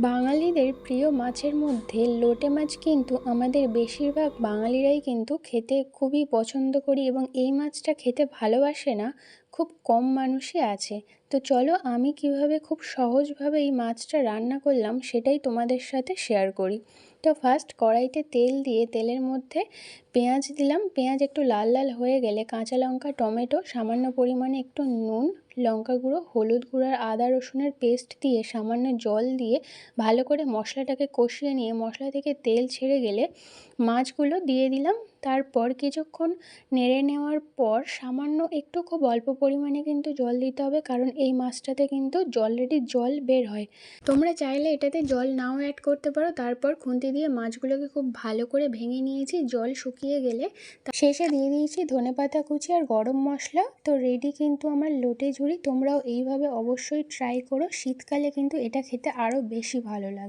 বাঙালিদের প্রিয় মাছের মধ্যে লোটে মাছ কিন্তু আমাদের বেশিরভাগ বাঙালিরাই কিন্তু খেতে খুবই পছন্দ করি এবং এই মাছটা খেতে ভালোবাসে না খুব কম মানুষই আছে। তো চলো আমি কিভাবে খুব সহজভাবে এই মাছটা রান্না করলাম সেটাই তোমাদের সাথে শেয়ার করি। তো ফার্স্ট কড়াইতে তেল দিয়ে তেলের মধ্যে পেঁয়াজ দিলাম। পেঁয়াজ একটু লাল লাল হয়ে গেলে কাঁচা লঙ্কা, টমেটো, সামান্য পরিমাণে একটু নুন, লঙ্কা গুঁড়ো, হলুদ গুঁড়ো আর আদা রসুনের পেস্ট দিয়ে সামান্য জল দিয়ে ভালো করে মশলাটাকে কষিয়ে নিয়ে মশলা থেকে তেল ছেড়ে গেলে মাছগুলো দিয়ে দিলাম। তারপর কিছুক্ষণ নেড়ে নেওয়ার পর সামান্য একটু খুব অল্প পরিমাণে কিন্তু জল দিতে হবে, কারণ এই মাছটাতে কিন্তু অলরেডি জল বের হয়। তোমরা চাইলে এটাতে জল নাও অ্যাড করতে পারো। তারপর খুন্তি দিয়ে মাছগুলোকে খুব ভালো করে ভেঙে নিয়েছি। জল শুকিয়ে গেলে শেষে দিয়ে দিয়েছি ধনেপাতা কুচি আর গরম মশলা। তো রেডি কিন্তু আমার লোটে ঝুড়ি। তোমরাও এইভাবে অবশ্যই ট্রাই করো, শীতকালে কিন্তু এটা খেতে আরও বেশি ভালো লাগে।